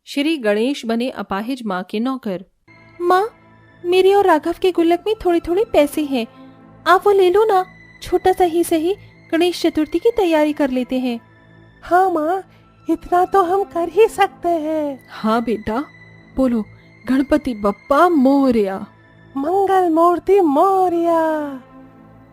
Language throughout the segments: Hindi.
श्री गणेश बने अपाहिज माँ के नौकर। माँ, मेरी और राघव के गुल्लक में थोड़े थोड़े पैसे हैं, आप वो ले लो ना। छोटा सा ही सही, गणेश चतुर्थी की तैयारी कर लेते हैं। हाँ माँ, इतना तो हम कर ही सकते हैं। हाँ बेटा, बोलो गणपति बप्पा मोरया। मंगल मूर्ति मोरया।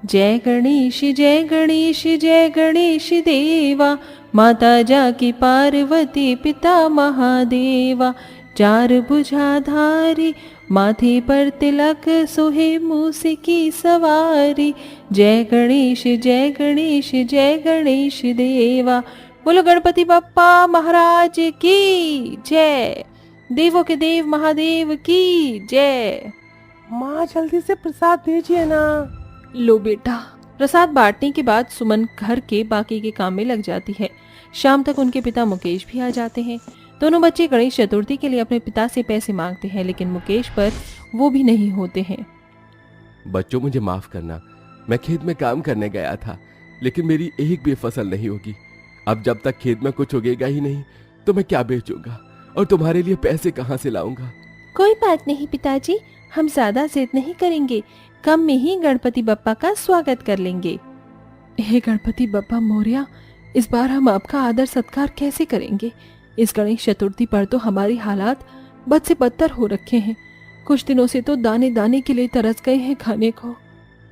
जय गणेश जय गणेश जय गणेश देवा, माता जाकी पार्वती पिता महादेवा। चार भुजाधारी माथे पर तिलक, सोहे मूस की सवारी। जय गणेश जय गणेश जय गणेश देवा। बोलो गणपति बप्पा महाराज की जय, देवों के देव महादेव की जय। माँ जल्दी से प्रसाद दीजिए ना। लो बेटा। प्रसाद बांटने के बाद सुमन घर के बाकी के काम में लग जाती है। शाम तक उनके पिता मुकेश भी आ जाते हैं। दोनों बच्चे गणेश चतुर्थी के लिए अपने पिता से पैसे मांगते हैं, लेकिन मुकेश पर वो भी नहीं होते हैं। बच्चों, मुझे माफ करना, मैं खेत में काम करने गया था, लेकिन मेरी एक भी फसल नहीं होगी। अब जब तक खेत में कुछ उगेगा ही नहीं तो मैं क्या बेचूंगा और तुम्हारे लिए पैसे कहाँ से लाऊंगा। कोई बात नहीं पिताजी, हम ज्यादा जिद नहीं करेंगे, कम में ही गणपति बप्पा का स्वागत कर लेंगे। हे गणपति बप्पा मोरया, इस बार हम आपका आदर सत्कार कैसे करेंगे? इस गणेश चतुर्थी पर तो हमारी हालात बद से बदतर हो रखे हैं। कुछ दिनों से तो दाने दाने के लिए तरस गए हैं खाने को।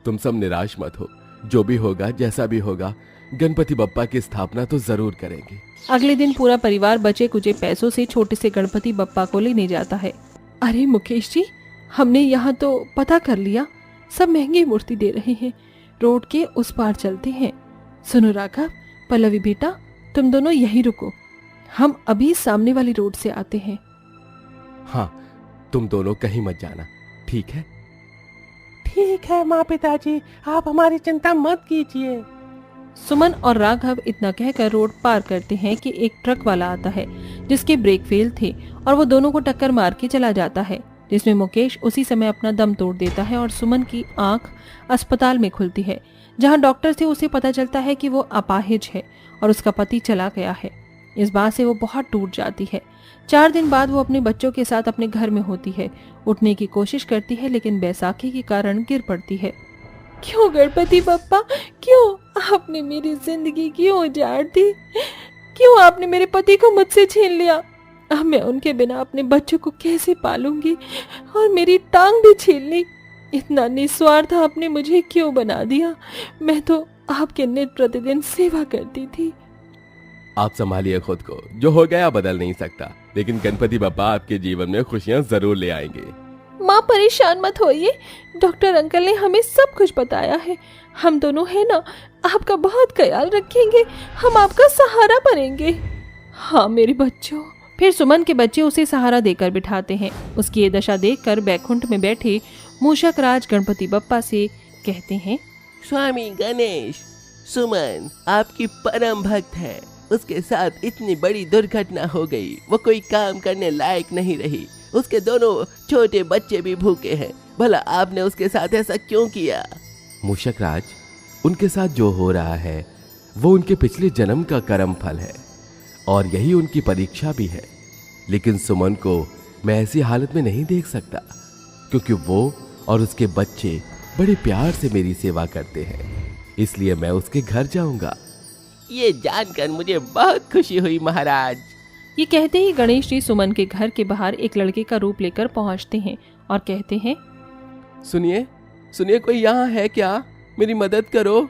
तुम सब निराश मत हो, जो भी होगा जैसा भी होगा, गणपति बप्पा की स्थापना तो जरूर करेंगे। अगले दिन पूरा परिवार बचे कुचे पैसों से छोटे से गणपति बप्पा को लेने जाता है। अरे मुकेश जी, हमने यहाँ तो पता कर लिया, सब महंगी मूर्ति दे रहे हैं, रोड के उस पार चलते हैं। सुनो राघव, पल्लवी बेटा, तुम दोनों यहीं रुको, हम अभी सामने वाली रोड से आते हैं। हाँ, तुम दोनों कहीं मत जाना, ठीक है? ठीक है माँ पिताजी, आप हमारी चिंता मत कीजिए। सुमन और राघव इतना कहकर रोड पार करते हैं कि एक ट्रक वाला आता है जिसके ब्रेक फेल थे और वो दोनों को टक्कर मार के चला जाता है, जिसमें मुकेश उसी समय अपना दम तोड़ देता है और सुमन की आंख अस्पताल में खुलती है, जहां डॉक्टर से उसे पता चलता है कि वो अपाहिज है और उसका पति चला गया है। इस बात से वो बहुत टूट जाती है। 4 दिन बाद वो अपने बच्चों के साथ अपने घर में होती है। उठने की कोशिश करती है लेकिन बैसाखी के कारण गिर पड़ती है। क्यों गणपति बप्पा, क्यों आपने मेरी जिंदगी क्यों उजाड़ दी? क्यों आपने मेरे पति को मुझसे छीन लिया? अब मैं उनके बिना अपने बच्चों को कैसे पालूंगी? और मेरी टांग भी छीन ली। इतना निस्वार्थ आपने मुझे क्यों बना दिया? मैं तो आपके नित्य प्रतिदिन सेवा करती थी। आप संभालिए खुद को, जो हो गया बदल नहीं सकता, लेकिन गणपति बप्पा आपके जीवन में खुशियां जरूर ले आएंगे। माँ परेशान मत होइए, डॉक्टर अंकल ने हमें सब कुछ बताया है। हम दोनों है ना, आपका बहुत ख्याल रखेंगे, हम आपका सहारा बनेंगे। हाँ मेरे बच्चों। फिर सुमन के बच्चे उसे सहारा देकर बिठाते हैं। उसकी ये दशा देखकर बैकुंठ में बैठे मूषक राज गणपति बप्पा से कहते हैं, स्वामी गणेश, सुमन आपकी परम भक्त है, उसके साथ इतनी बड़ी दुर्घटना हो गई, वो कोई काम करने लायक नहीं रही, उसके दोनों छोटे बच्चे भी भूखे हैं, भला आपने उसके साथ ऐसा क्यों किया? मूषक राज, उनके साथ जो हो रहा है वो उनके पिछले जन्म का कर्म फल है और यही उनकी परीक्षा भी है। लेकिन सुमन को मैं ऐसी हालत में नहीं देख सकता, क्योंकि वो और उसके बच्चे बड़े प्यार से मेरी सेवा करते हैं, इसलिए मैं उसके घर जाऊंगा। ये जानकर मुझे बहुत खुशी हुई महाराज। ये कहते ही गणेश जी सुमन के घर के बाहर एक लड़के का रूप लेकर पहुंचते हैं और कहते हैं, सुनिए सुनिए, कोई यहाँ है क्या? मेरी मदद करो।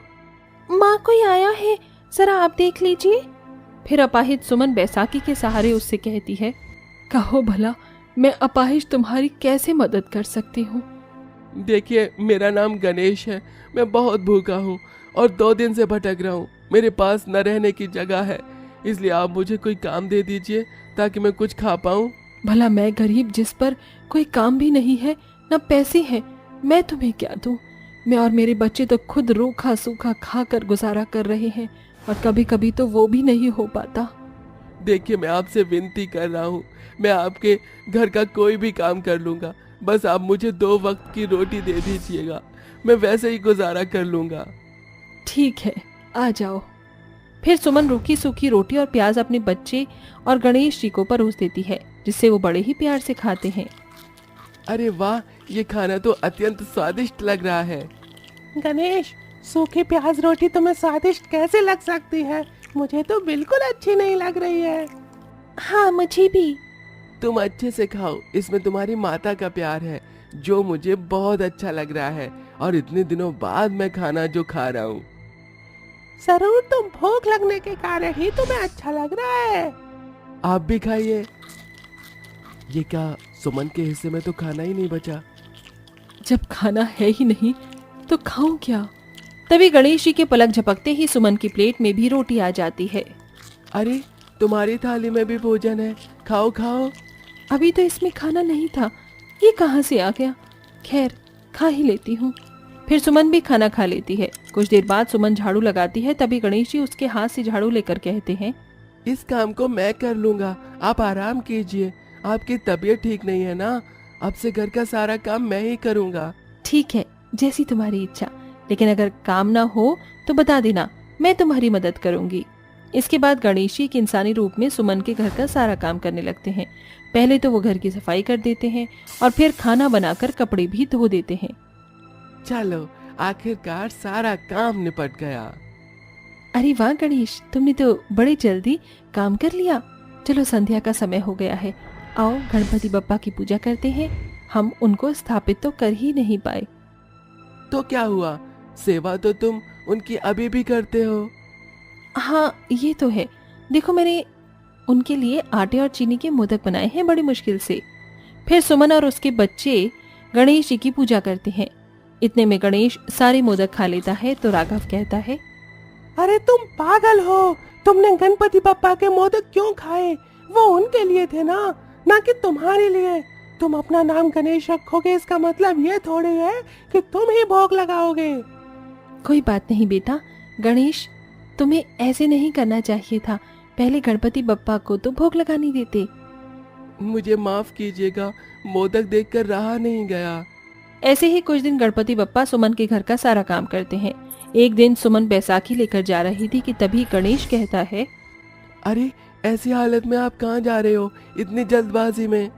माँ कोई आया है, जरा आप देख लीजिए। फिर अपाहिज सुमन बैसाखी के सहारे उससे कहती है, कहो भला मैं अपाहिज तुम्हारी कैसे मदद कर सकती हूँ? देखिए, मेरा नाम गणेश है, मैं बहुत भूखा हूँ और 2 दिन से भटक रहा हूँ, मेरे पास न रहने की जगह है, इसलिए आप मुझे कोई काम दे दीजिए ताकि मैं कुछ खा पाऊँ। भला मैं गरीब जिस पर कोई काम भी नहीं है, न पैसे हैं, मैं तुम्हें क्या दूं? मैं और मेरे बच्चे तो खुद रूखा सूखा खा कर गुजारा कर रहे हैं और कभी कभी तो वो भी नहीं हो पाता। देखिए, मैं आपसे विनती कर रहा हूँ, मैं आपके घर का कोई भी काम कर लूँगा, बस आप मुझे 2 वक्त की रोटी दे दीजिएगा, मैं वैसे ही गुजारा कर लूँगा। ठीक है, आ जाओ। फिर सुमन रूखी सूखी रोटी और प्याज अपने बच्चे और गणेश जी को परोस देती है, जिससे वो बड़े ही प्यार से खाते हैं। अरे वाह, ये खाना तो अत्यंत स्वादिष्ट लग रहा है। गणेश, सूखी प्याज रोटी तुम्हें स्वादिष्ट कैसे लग सकती है? मुझे तो बिल्कुल अच्छी नहीं लग रही है। हाँ, मुझे भी। तुम अच्छे से खाओ, इसमें तुम्हारी माता का प्यार है जो मुझे बहुत अच्छा लग रहा है, और इतने दिनों बाद मैं खाना जो खा रहा हूँ। जरूर तुम भूख लगने के कारण ही तुम्हें अच्छा लग रहा है। आप भी खाइए। ये क्या, सुमन के हिस्से में तो खाना ही नहीं बचा। जब खाना है ही नहीं तो खाऊं क्या? तभी गणेश जी के पलक झपकते ही सुमन की प्लेट में भी रोटी आ जाती है। अरे, तुम्हारी थाली में भी भोजन है, खाओ खाओ। अभी तो इसमें खाना नहीं था, ये कहाँ से आ गया? खैर, खा ही लेती हूँ। फिर सुमन भी खाना खा लेती है। कुछ देर बाद सुमन झाड़ू लगाती है, तभी गणेश जी उसके हाथ से झाड़ू लेकर कहते हैं, इस काम को मैं कर लूंगा, आप आराम कीजिए। आपकी तबीयत ठीक नहीं है ना, अब से घर का सारा काम मैं ही करूंगा। ठीक है, जैसी तुम्हारी इच्छा, लेकिन अगर काम ना हो तो बता देना, मैं तुम्हारी मदद करूंगी। इसके बाद गणेश जी एक इंसानी रूप में सुमन के घर का सारा काम करने लगते हैं। पहले तो वो घर की सफाई कर देते हैं और फिर खाना बनाकर कपड़े भी धो देते हैं। चलो, आखिरकार सारा काम निपट गया। अरे वाह गणेश, तुमने तो बड़े जल्दी काम कर लिया। चलो, संध्या का समय हो गया है, आओ गणपति बप्पा की पूजा करते हैं। हम उनको स्थापित तो कर ही नहीं पाए। तो क्या हुआ, सेवा तो तुम उनकी अभी भी करते हो। हाँ, ये तो है। देखो, मैंने उनके लिए आटे और चीनी के मोदक बनाए हैं बड़ी मुश्किल से। फिर सुमन और उसके बच्चे गणेश जी की पूजा करते हैं। इतने में गणेश सारे मोदक खा लेता है तो राघव कहता है, अरे तुम पागल हो, तुमने गणपति बप्पा के मोदक क्यों खाए? वो उनके लिए थे ना कि तुम्हारे लिए। तुम अपना नाम गणेश रखोगे, इसका मतलब ये थोड़ी है कि तुम ही भोग लगाओगे। कोई बात नहीं बेटा, गणेश तुम्हें ऐसे नहीं करना चाहिए था। पहले गणपति बप्पा को तो भोग लगाने देते। मुझे माफ कीजिएगा, मोदक देखकर रहा नहीं गया। ऐसे ही कुछ दिन गणपति बप्पा सुमन के घर का सारा काम करते हैं। एक दिन सुमन बैसाखी लेकर जा रही थी कि तभी गणेश कहता है, अरे, ऐसी हालत में आप कहाँ जा रहे हो इतनी जल्दबाजी में?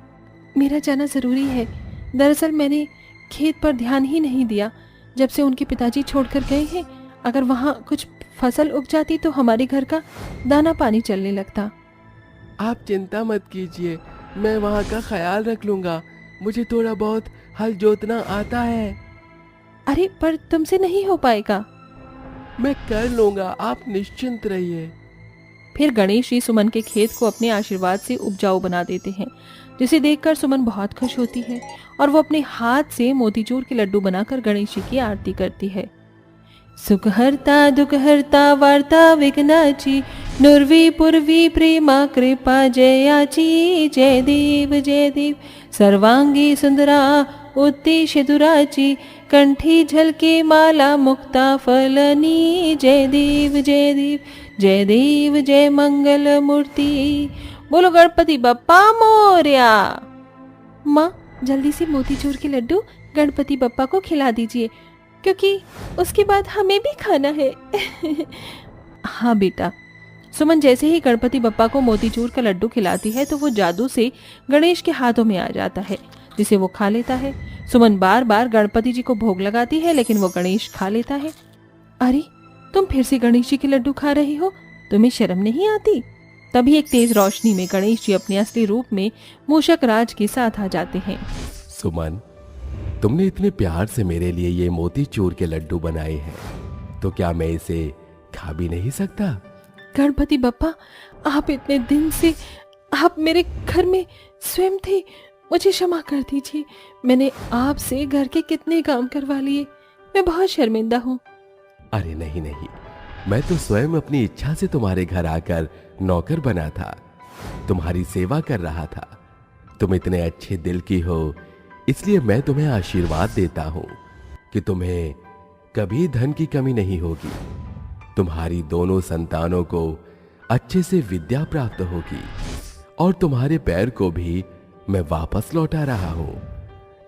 मेरा जाना जरूरी है। दरअसल मैंने खेत पर ध्यान ही नहीं दिया जब से उनके पिताजी छोड़कर गए हैं। अगर वहाँ कुछ फसल उग जाती तो हमारे घर का दाना पानी चलने लगता। आप चिंता मत कीजिए, मैं वहाँ का ख्याल रख लूंगा। मुझे थोड़ा बहुत हल जोतना आता है। अरे पर तुमसे नहीं हो पाएगा। मैं कर लूंगा, आप निश्चिंत रहिए। फिर गणेश जी सुमन के खेत को अपने आशीर्वाद से उपजाऊ बना देते हैं, जिसे देखकर सुमन बहुत खुश होती है और वो अपने हाथ से मोतीचूर के लड्डू बनाकर गणेश जी की आरती करती है। सुख हरता दुख हरता वार्ता विघ्नाची, नुर्वी पूर्वी प्रेमा कृपा जयाची। जय देव सर्वांगी सुंदरा उत्तिश दुराची, कंठी झलके माला मुक्ता फलनी। जय देव जय मंगल मूर्ति। बोलो गणपति बप्पा मोरया। माँ, जल्दी से मोतीचूर के लड्डू गणपति बप्पा को खिला दीजिए, क्योंकि उसके बाद हमें भी खाना है। हाँ बेटा। सुमन जैसे ही गणपति बप्पा को मोतीचूर का लड्डू खिलाती है तो वो जादू से गणेश के हाथों में आ जाता है, जिसे वो खा लेता है। सुमन बार बार गणपति जी को भोग लगाती है, लेकिन वो गणेश खा लेता है। अरे, तुम फिर से गणेश जी के लड्डू खा रही हो, तुम्हें शर्म नहीं आती? तभी एक तेज रोशनी में गणेश जी अपने असली रूप में मूषक राज के साथ आ जाते हैं। सुमन, तुमने इतने प्यार से मेरे लिए ये मोतीचूर के लड्डू बनाए हैं, तो क्या मैं इसे खा भी नहीं सकता? गणपति बप्पा, आप इतने दिन से आप मेरे घर में स्वयं थे, मुझे क्षमा कर दीजिए। मैंने आपसे घर के कितने काम करवा लिए, मैं बहुत शर्मिंदा हूँ। अरे नहीं, मैं तो स्वयं अपनी इच्छा से तुम्हारे घर आकर नौकर बना था, तुम्हारी सेवा कर रहा था। तुम इतने अच्छे दिल की हो, इसलिए मैं तुम्हें आशीर्वाद देता हूँ कि तुम्हें कभी धन की कमी नहीं होगी। तुम्हारी दोनों संतानों को अच्छे से विद्या प्राप्त होगी और तुम्हारे पैर को भी मैं वापस लौटा रहा हूं।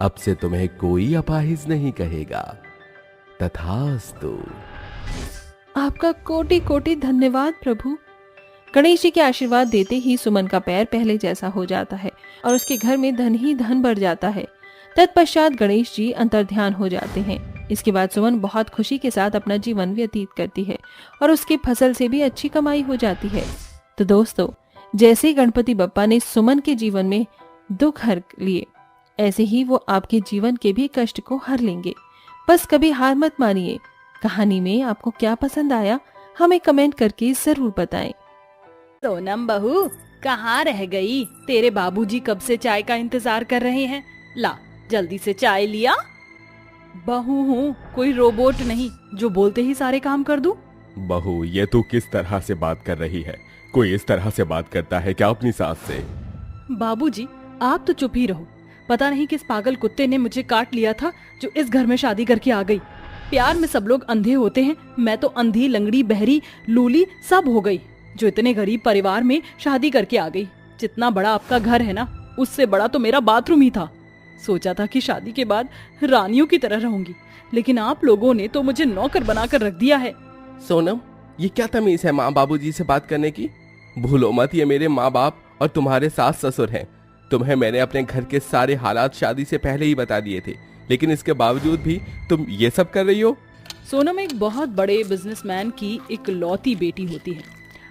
अब से तुम्हें कोई अपाहिज नहीं कहेगा। तथास्तु। आपका कोटि कोटि धन्यवाद प्रभु। गणेश जी के आशीर्वाद देते ही सुमन का पैर पहले जैसा हो जाता है और उसके घर में धन ही धन बढ़ जाता है। तत्पश्चात गणेश जी अंतर्ध्यान हो जाते हैं। इसके बाद सुमन बहुत खुशी के साथ अपना जीवन व्यतीत करती है और उसकी फसल से भी अच्छी कमाई हो जाती है। तो दोस्तों, जैसे ही गणपति बप्पा ने सुमन के जीवन में दुख हर लिए, ऐसे ही वो आपके जीवन के भी कष्ट को हर लेंगे। बस कभी हार मत मानिए। कहानी में आपको क्या पसंद आया हमें कमेंट करके जरूर बताएं। सोनम बहू, कहाँ रह गई? तेरे बाबूजी कब से चाय का इंतजार कर रहे हैं। ला जल्दी से चाय लिया। बहू हूँ, कोई रोबोट नहीं जो बोलते ही सारे काम कर दूं। बहू, ये तू किस तरह से बात कर रही है? कोई इस तरह से बात करता है क्या अपनी सास से? बाबूजी, आप तो चुप ही रहो। पता नहीं किस पागल कुत्ते ने मुझे काट लिया था जो इस घर में शादी करके आ गई। प्यार में सब लोग अंधे होते हैं, मैं तो अंधी, लंगड़ी, बहरी, लूली सब हो गई जो इतने गरीब परिवार में शादी करके आ गई। जितना बड़ा आपका घर है ना, उससे बड़ा तो मेरा बाथरूम ही था। सोचा था कि शादी के बाद रानियों की तरह रहूंगी, लेकिन आप लोगों ने तो मुझे नौकर बनाकर रख दिया है। सोनम, ये क्या तमीज है माँ बाबूजी से बात करने की? भूलो मत, ये मेरे माँ बाप और तुम्हारे सास ससुर हैं। तुम्हें मैंने अपने घर के सारे हालात शादी से पहले ही बता दिए थे, लेकिन इसके बावजूद भी तुम ये सब कर रही हो। सोनम एक बहुत बड़े बिजनेसमैन की इकलौती बेटी होती है।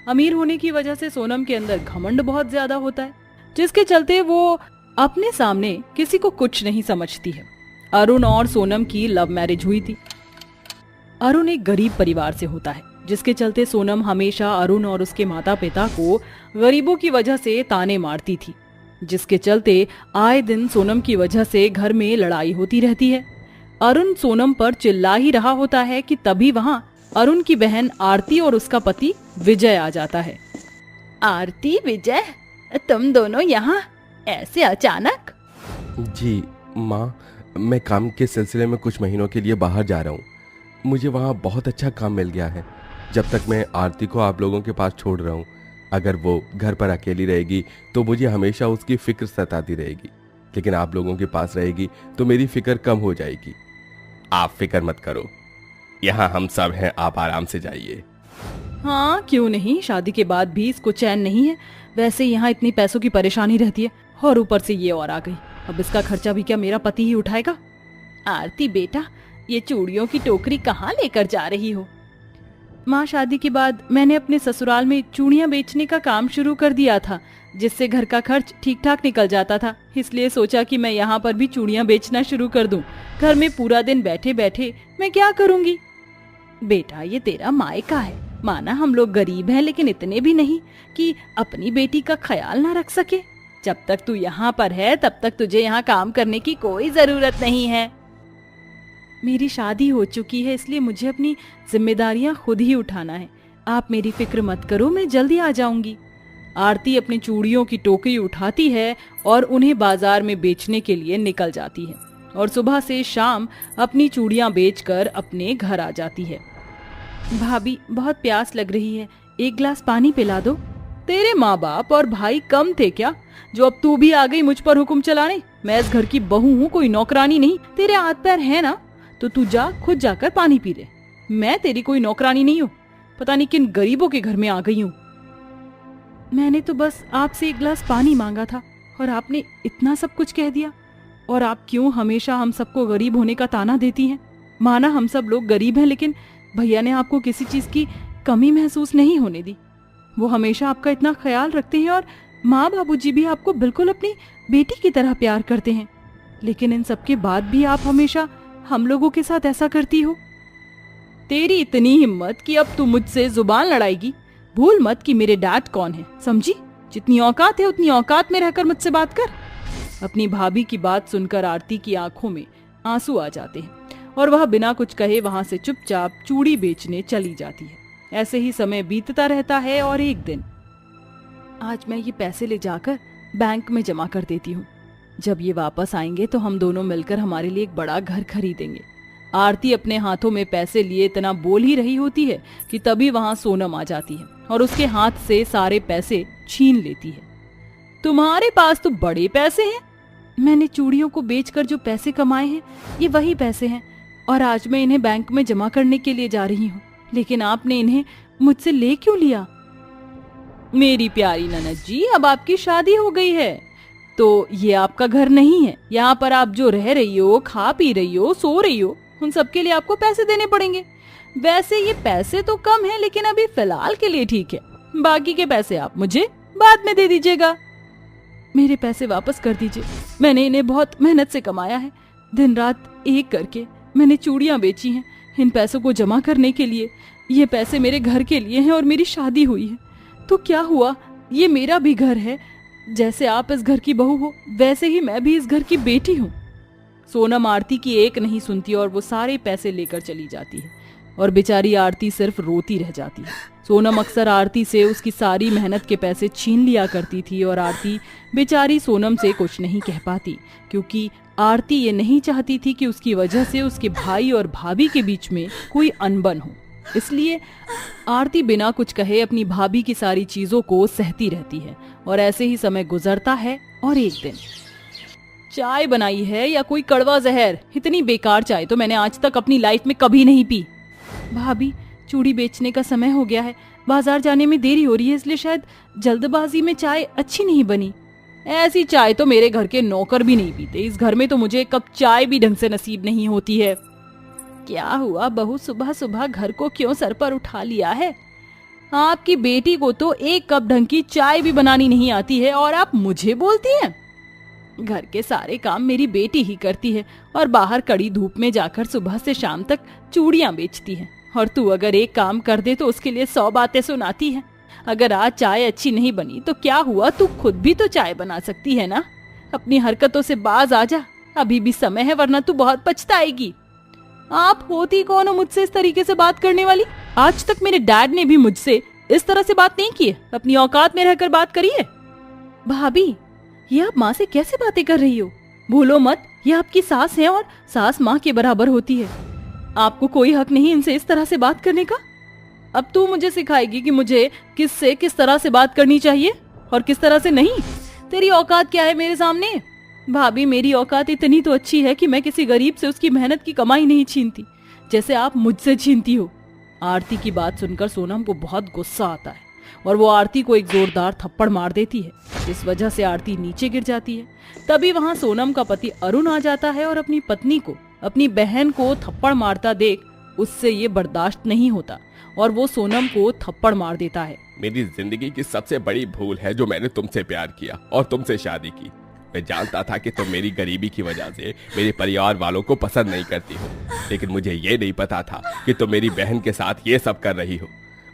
अमीर होने की वजह से सोनम के अंदर घमंड बहुत ज्यादा होता है, जिसके चलते वो अपने सामने किसी को कुछ नहीं समझती है। अरुण और सोनम की लव मैरिज हुई थी। अरुण एक गरीब परिवार से होता है, जिसके चलते सोनम हमेशा अरुण और उसके माता पिता को गरीबों की वजह से ताने मारती थी, जिसके चलते आए दिन सोनम की वजह से घर में लड़ाई होती रहती है। अरुण सोनम पर चिल्ला ही रहा होता है कि तभी वहाँ अरुण की बहन आरती और उसका पति विजय आ जाता है। आरती, विजय, तुम दोनों यहाँ ऐसे अचानक? जी माँ, मैं काम के सिलसिले में कुछ महीनों के लिए बाहर जा रहा हूँ। मुझे वहाँ बहुत अच्छा काम मिल गया है। जब तक मैं आरती को आप लोगों के पास छोड़ रहा हूँ, अगर वो घर पर अकेली रहेगी तो मुझे हमेशा उसकी फिक्र सताती रहेगी, लेकिन आप लोगों के पास रहेगी तो मेरी फिक्र कम हो जाएगी। आप फिक्र मत करो, यहाँ हम सब हैं, आप आराम से जाइए। हाँ, क्यों नहीं, शादी के बाद भी इसको चैन नहीं है। वैसे यहाँ इतनी पैसों की परेशानी रहती है और ऊपर से ये और आ गई। अब इसका खर्चा भी क्या मेरा पति ही उठाएगा? आरती बेटा, ये चूड़ियों की टोकरी कहाँ लेकर जा रही हो? माँ, शादी के बाद मैंने अपने ससुराल में चूड़ियाँ बेचने का काम शुरू कर दिया था, जिससे घर का खर्च ठीक ठाक निकल जाता था। इसलिए सोचा कि मैं यहाँ पर भी चूड़ियाँ बेचना शुरू कर दूं। घर में पूरा दिन बैठे बैठे मैं क्या करूँगी? बेटा, ये तेरा मायका है। माना हम लोग गरीब हैं, लेकिन इतने भी नहीं कि अपनी बेटी का ख्याल ना रख सके। जब तक तू यहाँ पर है तब तक तुझे यहाँ काम करने की कोई जरूरत नहीं है। मेरी शादी हो चुकी है, इसलिए मुझे अपनी जिम्मेदारियां खुद ही उठाना है। आप मेरी फिक्र मत करो, मैं जल्दी आ जाऊंगी। आरती अपनी चूड़ियों की टोकरी उठाती है और उन्हें बाजार में बेचने के लिए निकल जाती है और सुबह से शाम अपनी चूड़ियां बेचकर अपने घर आ जाती है। भाभी, बहुत प्यास लग रही है, एक गिलास पानी पिला दो। तेरे माँ बाप और भाई कम थे क्या जो अब तू भी आ गई मुझ पर हुक्म चलाने? मैं इस घर की बहू हूँ, कोई नौकरानी नहीं। तेरे हाथ पैर है ना, तो तू जा खुद जाकर पानी पी ले। मैं तेरी कोई नौकरानी नहीं हूँ। पता नहीं किन गरीबों के घर में आ गई हूँ। मैंने तो बस आपसे एक गिलास पानी मांगा था और आपने इतना सब कुछ कह दिया। और आप क्यों हमेशा हम सबको गरीब होने का ताना देती हैं? माना हम सब लोग गरीब हैं, लेकिन भैया ने आपको किसी चीज की कमी महसूस नहीं होने दी। वो हमेशा आपका इतना ख्याल रखते हैं और माँ बाबूजी भी आपको बिल्कुल अपनी बेटी की तरह प्यार करते हैं। लेकिन इन सब के बाद भी आप हमेशा हम लोगों के साथ ऐसा करती हो। तेरी इतनी हिम्मत कि अब तू मुझसे जुबान लड़ाएगी। भूल मत कि मेरे डैड कौन है, समझी? जितनी औकात है उतनी औकात में रहकर मुझसे बात कर। अपनी भाभी की बात सुनकर आरती की आंखों में आंसू आ जाते हैं और वह बिना कुछ कहे वहां से चुपचाप चूड़ी बेचने चली जाती है। ऐसे ही समय बीतता रहता है और एक दिन, आज मैं ये पैसे ले जाकर बैंक में जमा कर देती हूँ। जब ये वापस आएंगे तो हम दोनों मिलकर हमारे लिए एक बड़ा घर खरीदेंगे। आरती अपने हाथों में पैसे लिए इतना बोल ही रही होती है कि तभी वहां सोनम आ जाती है और उसके हाथ से सारे पैसे छीन लेती है। तुम्हारे पास तो बड़े पैसे हैं। मैंने चूड़ियों को बेचकर जो पैसे कमाए हैं ये वही पैसे हैं और आज मैं इन्हें बैंक में जमा करने के लिए जा रही हूँ। लेकिन आपने इन्हें मुझसे ले क्यों लिया? मेरी प्यारी ननद जी, अब आपकी शादी हो गई है तो ये आपका घर नहीं है। यहाँ पर आप जो रह रही हो, खा पी रही हो, सो रही हो, उन सब के लिए आपको पैसे देने पड़ेंगे। वैसे ये पैसे तो कम है, लेकिन अभी फिलहाल के लिए ठीक है। बाकी के पैसे आप मुझे बाद में दे दीजिएगा। मेरे पैसे वापस कर दीजिए। मैंने इन्हें बहुत मेहनत से कमाया है। दिन रात एक करके मैंने चूड़ियां बेची हैं इन पैसों को जमा करने के लिए। ये पैसे मेरे घर के लिए हैं और मेरी शादी हुई है तो क्या हुआ, ये मेरा भी घर है। जैसे आप इस घर की बहू हो, वैसे ही मैं भी इस घर की बेटी हूँ। सोनम आरती की एक नहीं सुनती और वो सारे पैसे लेकर चली जाती है और बेचारी आरती सिर्फ रोती रह जाती है। सोनम अक्सर आरती से उसकी सारी मेहनत के पैसे छीन लिया करती थी और आरती बेचारी सोनम से कुछ नहीं कह पाती, क्योंकि आरती ये नहीं चाहती थी कि उसकी वजह से उसके भाई और भाभी के बीच में कोई अनबन हो। इसलिए आरती बिना कुछ कहे अपनी भाभी की सारी चीजों को सहती रहती है। और ऐसे ही समय गुजरता है और एक दिन, चाय बनाई है या कोई कड़वा जहर, इतनी बेकार चाय तो मैंने आज तक अपनी लाइफ में कभी नहीं पी। भाभी, चूड़ी बेचने का समय हो गया है, बाजार जाने में देरी हो रही है, इसलिए शायद जल्दबाजी में चाय अच्छी नहीं बनी। ऐसी चाय तो मेरे घर के नौकर भी नहीं पीते। इस घर में तो मुझे एक कप चाय भी ढंग से नसीब नहीं होती है। क्या हुआ बहू, सुबह सुबह घर को क्यों सर पर उठा लिया है? आपकी बेटी को तो एक कप ढंग की चाय भी बनानी नहीं आती है और आप मुझे बोलती हैं? घर के सारे काम मेरी बेटी ही करती है और बाहर कड़ी धूप में जाकर सुबह से शाम तक चूड़ियां बेचती है। और तू अगर एक काम कर दे तो उसके लिए 100 बातें सुनाती है। अगर आज चाय अच्छी नहीं बनी तो क्या हुआ, तू खुद भी तो चाय बना सकती है ना। अपनी हरकतों से बाज आ जा, अभी भी समय है, वरना तू बहुत पछताएगी। आप होती कौन हो मुझसे इस तरीके से बात करने वाली? आज तक मेरे डैड ने भी मुझसे इस तरह से बात नहीं की है। अपनी औकात में रहकर बात करिए। भाभी, ये आप माँ से कैसे बातें कर रही हो? भूलो मत, ये आपकी सास है और सास माँ के बराबर होती है। आपको कोई हक नहीं इनसे इस तरह से बात करने का। अब तू मुझे सिखाएगी कि मुझे किससे किस तरह से बात करनी चाहिए और किस तरह से नहीं। तेरी औकात क्या है मेरे सामने? भाभी, मेरी औकात इतनी तो अच्छी है कि मैं किसी गरीब से उसकी मेहनत की कमाई नहीं छीनती, जैसे आप मुझसे छीनती हो। आरती की बात सुनकर सोनम को बहुत गुस्सा आता है और वो आरती को एक जोरदार थप्पड़ मार देती है, जिस वजह से आरती नीचे गिर जाती है। तभी वहाँ सोनम का पति अरुण आ जाता है और अपनी पत्नी को, अपनी बहन को थप्पड़ मारता देख उससे ये बर्दाश्त नहीं होता और वो सोनम को थप्पड़ मार देता है। मेरी जिंदगी की सबसे बड़ी भूल है जो मैंने तुमसे प्यार किया और तुमसे शादी की। मैं जानता था कि तुम मेरी गरीबी की वजह से मेरे परिवार वालों को पसंद नहीं करती हो, लेकिन मुझे ये नहीं पता था कि तुम मेरी बहन के साथ ये सब कर रही हो।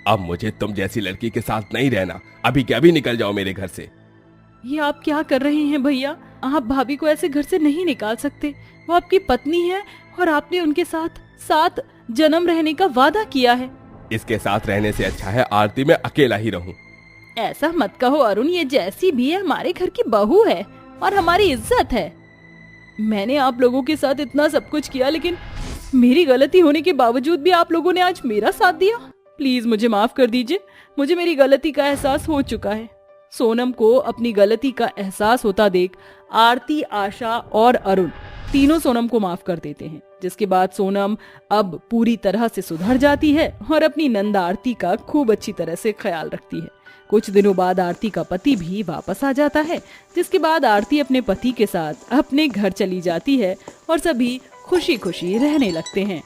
अब मुझे तुम जैसी लड़की के साथ नहीं रहना। अभी के अभी निकल जाओ मेरे घर से। ये आप क्या कर रहे हैं भैया? आप भाभी को ऐसे घर से नहीं निकाल सकते। वो आपकी पत्नी है और आपने उनके साथ 7 जन्म रहने का वादा किया है। इसके साथ रहने से अच्छा है आरती मैं अकेला ही रहूं। ऐसा मत कहो अरुण, ये जैसी भी है हमारे घर की बहू है और हमारी इज्जत है। मैंने आप लोगों के साथ इतना सब कुछ किया, लेकिन मेरी गलती होने के बावजूद भी आप लोगों ने आज मेरा साथ दिया। प्लीज मुझे माफ कर दीजिए, मुझे मेरी गलती का एहसास हो चुका है। सोनम को अपनी गलती का एहसास होता देख आरती, आशा और अरुण तीनों सोनम को माफ कर देते हैं, जिसके बाद सोनम अब पूरी तरह से सुधर जाती है और अपनी नंदा आरती का खूब अच्छी तरह से ख्याल रखती है। कुछ दिनों बाद आरती का पति भी वापस आ जाता है, जिसके बाद आरती अपने पति के साथ अपने घर चली जाती है और सभी खुशी खुशी रहने लगते हैं।